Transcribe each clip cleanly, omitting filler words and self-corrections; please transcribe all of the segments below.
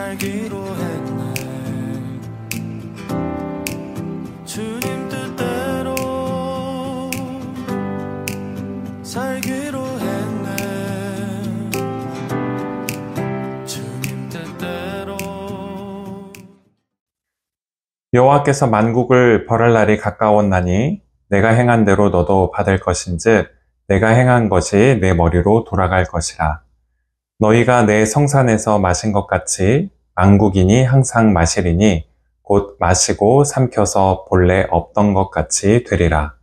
살기로 했네. 주님 뜻대로 살기로 했네. 주님 뜻대로. 여호와께서 만국을 벌할 날이 가까웠나니 내가 행한 대로 너도 받을 것인즉 내가 행한 것이 내 머리로 돌아갈 것이라. 너희가 내 성산에서 마신 것 같이 만국인이 항상 마시리니 곧 마시고 삼켜서 본래 없던 것 같이 되리라.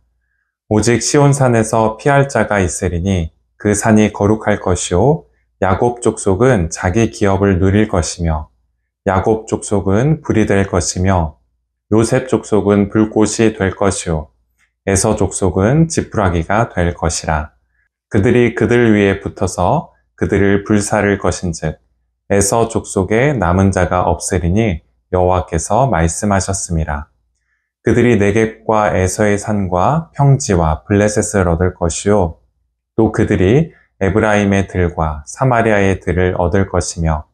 오직 시온산에서 피할 자가 있으리니 그 산이 거룩할 것이요 야곱 족속은 자기 기업을 누릴 것이며 야곱 족속은 불이 될 것이며 요셉 족속은 불꽃이 될 것이요 에서 족속은 지푸라기가 될 것이라. 그들이 그들 위에 붙어서 그들을 불사를 것인즉 에서 족속에 남은 자가 없으리니 여호와께서 말씀하셨습니다. 그들이 네겝과 에서의 산과 평지와 블레셋을 얻을 것이요 또 그들이 에브라임의 들과 사마리아의 들을 얻을 것이며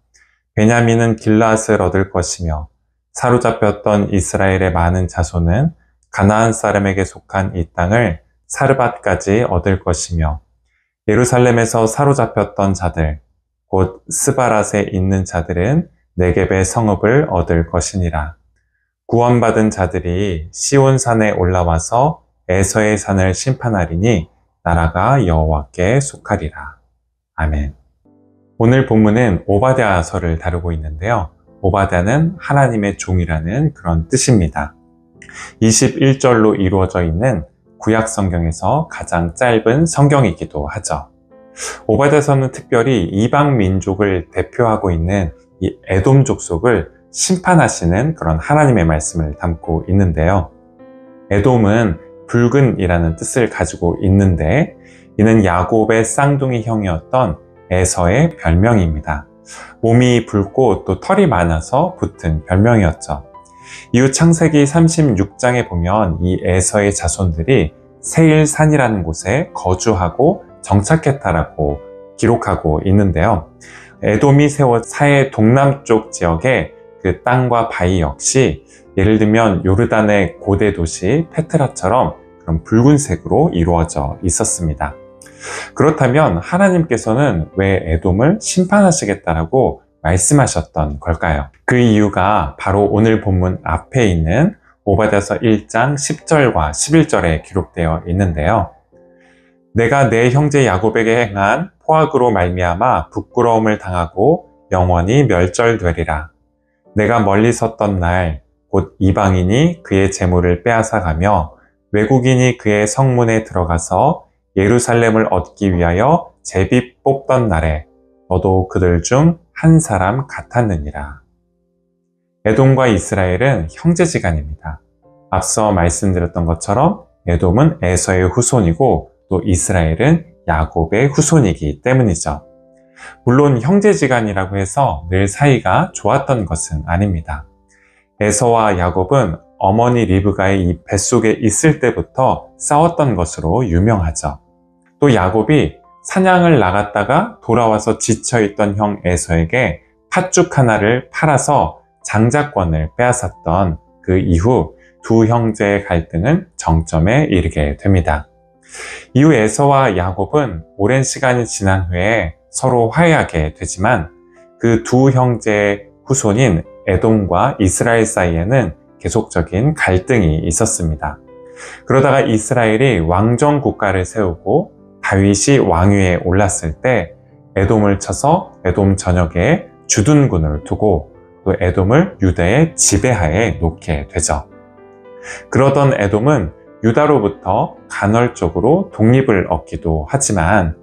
베냐민은 길앗을 얻을 것이며 사로잡혔던 이스라엘의 많은 자손은 가나안 사람에게 속한 이 땅을 사르밧까지 얻을 것이며 예루살렘에서 사로잡혔던 자들 곧 스바랏에 있는 자들은 네겝의 성읍을 얻을 것이니라. 구원받은 자들이 시온산에 올라와서 에서의 산을 심판하리니 나라가 여호와께 속하리라. 아멘. 오늘 본문은 오바댜서를 다루고 있는데요. 오바댜는 하나님의 종이라는 그런 뜻입니다. 21절로 이루어져 있는 구약 성경에서 가장 짧은 성경이기도 하죠. 오바댜서는 특별히 이방 민족을 대표하고 있는 이 에돔 족속을 심판하시는 그런 하나님의 말씀을 담고 있는데요. 에돔은 붉은이라는 뜻을 가지고 있는데 이는 야곱의 쌍둥이 형이었던 에서의 별명입니다. 몸이 붉고 또 털이 많아서 붙은 별명이었죠. 이후 창세기 36장에 보면 이 에서의 자손들이 세일산이라는 곳에 거주하고 정착했다라고 기록하고 있는데요. 에돔이 세워 사해 동남쪽 지역의 그 땅과 바위 역시 예를 들면 요르단의 고대 도시 페트라처럼 그런 붉은색으로 이루어져 있었습니다. 그렇다면 하나님께서는 왜 에돔을 심판하시겠다라고 말씀하셨던 걸까요? 그 이유가 바로 오늘 본문 앞에 있는 오바댜서 1장 10절과 11절에 기록되어 있는데요. 내가 내 형제 야곱에게 행한 포악으로 말미암아 부끄러움을 당하고 영원히 멸절되리라. 내가 멀리 섰던 날 곧 이방인이 그의 재물을 빼앗아가며 외국인이 그의 성문에 들어가서 예루살렘을 얻기 위하여 제비 뽑던 날에 너도 그들 중 한 사람 같았느니라. 에돔과 이스라엘은 형제지간입니다. 앞서 말씀드렸던 것처럼 에돔은 에서의 후손이고 또 이스라엘은 야곱의 후손이기 때문이죠. 물론 형제지간이라고 해서 늘 사이가 좋았던 것은 아닙니다. 에서와 야곱은 어머니 리브가의 이 뱃속에 있을 때부터 싸웠던 것으로 유명하죠. 또 야곱이 사냥을 나갔다가 돌아와서 지쳐있던 형 에서에게 팥죽 하나를 팔아서 장자권을 빼앗았던 그 이후 두 형제의 갈등은 정점에 이르게 됩니다. 이후 에서와 야곱은 오랜 시간이 지난 후에 서로 화해하게 되지만 그 두 형제의 후손인 에돔과 이스라엘 사이에는 계속적인 갈등이 있었습니다. 그러다가 이스라엘이 왕정 국가를 세우고 다윗이 왕위에 올랐을 때 에돔을 쳐서 에돔 전역에 주둔군을 두고 또 에돔을 유다의 지배하에 놓게 되죠. 그러던 에돔은 유다로부터 간헐적으로 독립을 얻기도 하지만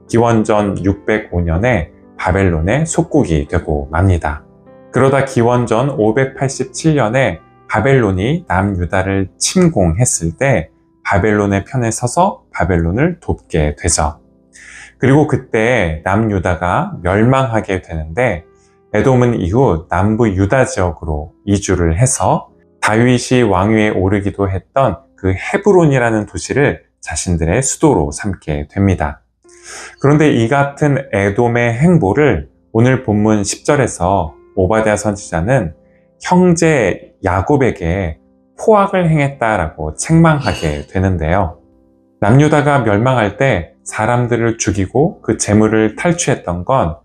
기원전 605년에 바벨론의 속국이 되고 맙니다. 그러다 기원전 587년에 바벨론이 남유다를 침공했을 때 바벨론의 편에 서서 바벨론을 돕게 되죠. 그리고 그때 남유다가 멸망하게 되는데 에돔은 이후 남부 유다 지역으로 이주를 해서 다윗이 왕위에 오르기도 했던 그 헤브론이라는 도시를 자신들의 수도로 삼게 됩니다. 그런데 이 같은 에돔의 행보를 오늘 본문 10절에서 오바댜 선지자는 형제 야곱에게 포악을 행했다라고 책망하게 되는데요. 남유다가 멸망할 때 사람들을 죽이고 그 재물을 탈취했던 건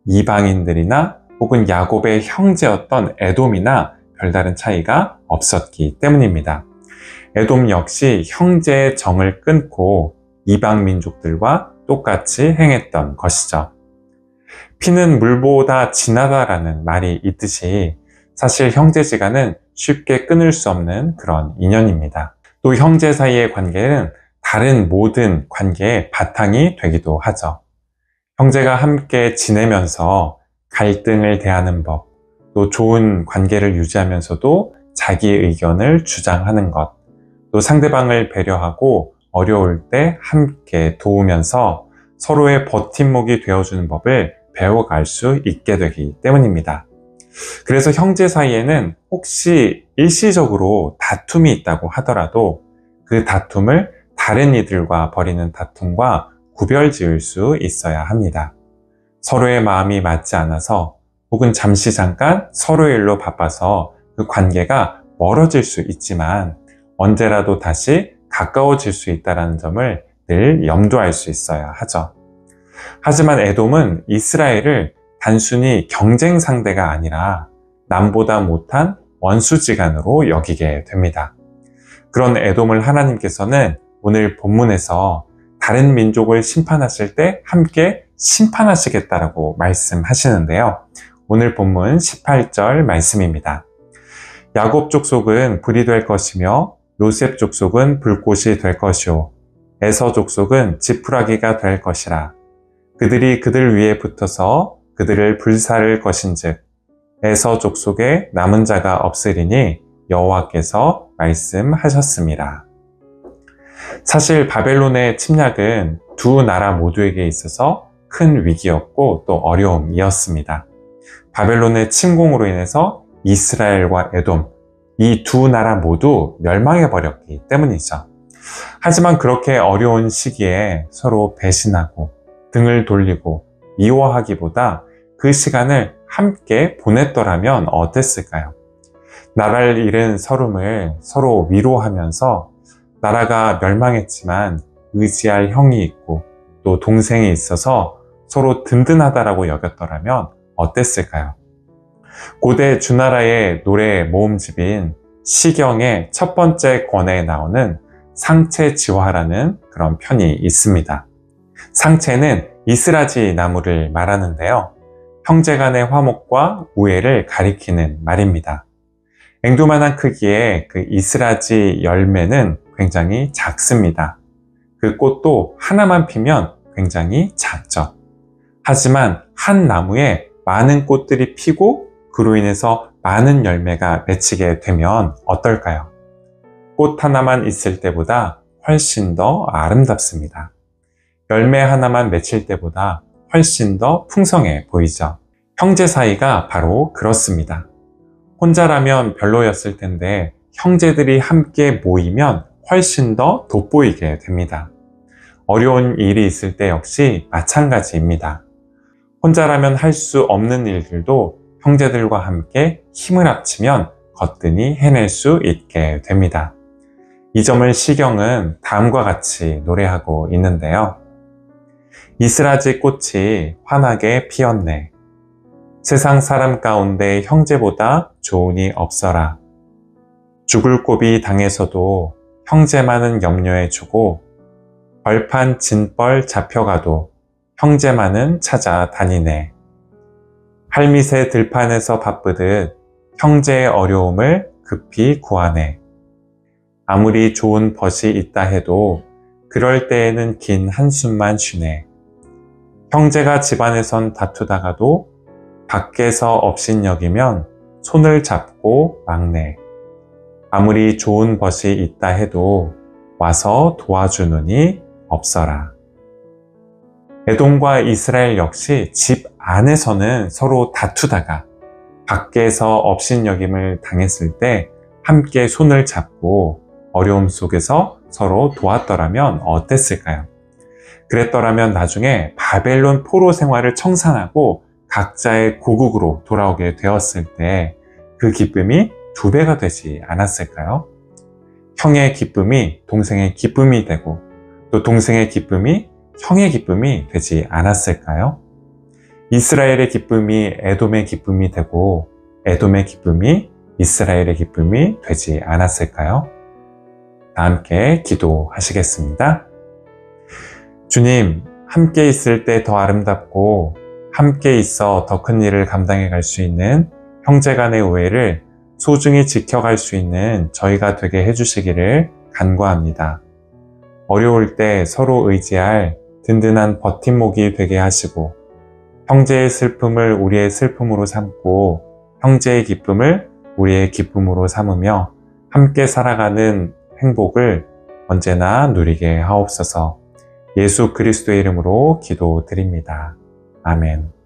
이방인들이나 혹은 야곱의 형제였던 에돔이나 별다른 차이가 없었기 때문입니다. 에돔 역시 형제의 정을 끊고 이방 민족들과 똑같이 행했던 것이죠. 피는 물보다 진하다라는 말이 있듯이 사실 형제지간은 쉽게 끊을 수 없는 그런 인연입니다. 또 형제 사이의 관계는 다른 모든 관계의 바탕이 되기도 하죠. 형제가 함께 지내면서 갈등을 대하는 법, 또 좋은 관계를 유지하면서도 자기 의견을 주장하는 것, 또 상대방을 배려하고 어려울 때 함께 도우면서 서로의 버팀목이 되어주는 법을 배워갈 수 있게 되기 때문입니다. 그래서 형제 사이에는 혹시 일시적으로 다툼이 있다고 하더라도 그 다툼을 다른 이들과 벌이는 다툼과 구별 지을 수 있어야 합니다. 서로의 마음이 맞지 않아서 혹은 잠시 잠깐 서로의 일로 바빠서 그 관계가 멀어질 수 있지만 언제라도 다시 가까워질 수 있다는 점을 늘 염두할 수 있어야 하죠. 하지만 에돔은 이스라엘을 단순히 경쟁 상대가 아니라 남보다 못한 원수지간으로 여기게 됩니다. 그런 에돔을 하나님께서는 오늘 본문에서 다른 민족을 심판하실 때 함께 심판하시겠다라고 말씀하시는데요. 오늘 본문 18절 말씀입니다. 야곱 족속은 불이 될 것이며 요셉 족속은 불꽃이 될 것이요 에서 족속은 지푸라기가 될 것이라. 그들이 그들 위에 붙어서 그들을 불사를 것인즉 에서 족속에 남은 자가 없으리니 여호와께서 말씀하셨습니다. 사실 바벨론의 침략은 두 나라 모두에게 있어서 큰 위기였고 또 어려움이었습니다. 바벨론의 침공으로 인해서 이스라엘과 에돔, 이 두 나라 모두 멸망해버렸기 때문이죠. 하지만 그렇게 어려운 시기에 서로 배신하고 등을 돌리고 미워하기보다 그 시간을 함께 보냈더라면 어땠을까요? 나라를 잃은 서름을 서로 위로하면서 나라가 멸망했지만 의지할 형이 있고 또 동생이 있어서 서로 든든하다라고 여겼더라면 어땠을까요? 고대 주나라의 노래 모음집인 시경의 첫 번째 권에 나오는 상체지화라는 그런 편이 있습니다. 상체는 이스라지 나무를 말하는데요. 형제간의 화목과 우애를 가리키는 말입니다. 앵두만한 크기의 그 이스라지 열매는 굉장히 작습니다. 그 꽃도 하나만 피면 굉장히 작죠. 하지만 한 나무에 많은 꽃들이 피고 그로 인해서 많은 열매가 맺히게 되면 어떨까요? 꽃 하나만 있을 때보다 훨씬 더 아름답습니다. 열매 하나만 맺힐 때보다 훨씬 더 풍성해 보이죠. 형제 사이가 바로 그렇습니다. 혼자라면 별로였을 텐데 형제들이 함께 모이면 훨씬 더 돋보이게 됩니다. 어려운 일이 있을 때 역시 마찬가지입니다. 혼자라면 할 수 없는 일들도 형제들과 함께 힘을 합치면 거뜬히 해낼 수 있게 됩니다. 이 점을 시경은 다음과 같이 노래하고 있는데요. 이스라지 꽃이 환하게 피었네. 세상 사람 가운데 형제보다 좋으니 없어라. 죽을 고비 당해서도 형제만은 염려해 주고 벌판 진벌 잡혀가도 형제만은 찾아다니네. 할미새 들판에서 바쁘듯 형제의 어려움을 급히 구하네. 아무리 좋은 벗이 있다 해도 그럴 때에는 긴 한숨만 쉬네. 형제가 집안에선 다투다가도 밖에서 업신여기면 손을 잡고 막네. 아무리 좋은 벗이 있다 해도 와서 도와주느니 없어라. 에돔과 이스라엘 역시 집 안에서는 서로 다투다가 밖에서 업신여김을 당했을 때 함께 손을 잡고 어려움 속에서 서로 도왔더라면 어땠을까요? 그랬더라면 나중에 바벨론 포로 생활을 청산하고 각자의 고국으로 돌아오게 되었을 때 그 기쁨이 2배가 되지 않았을까요? 형의 기쁨이 동생의 기쁨이 되고 또 동생의 기쁨이 형의 기쁨이 되지 않았을까요? 이스라엘의 기쁨이 에돔의 기쁨이 되고 에돔의 기쁨이 이스라엘의 기쁨이 되지 않았을까요? 다 함께 기도하시겠습니다. 주님, 함께 있을 때 더 아름답고 함께 있어 더 큰 일을 감당해 갈 수 있는 형제간의 우애를 소중히 지켜갈 수 있는 저희가 되게 해주시기를 간구합니다. 어려울 때 서로 의지할 든든한 버팀목이 되게 하시고 형제의 슬픔을 우리의 슬픔으로 삼고 형제의 기쁨을 우리의 기쁨으로 삼으며 함께 살아가는 행복을 언제나 누리게 하옵소서. 예수 그리스도의 이름으로 기도드립니다. 아멘.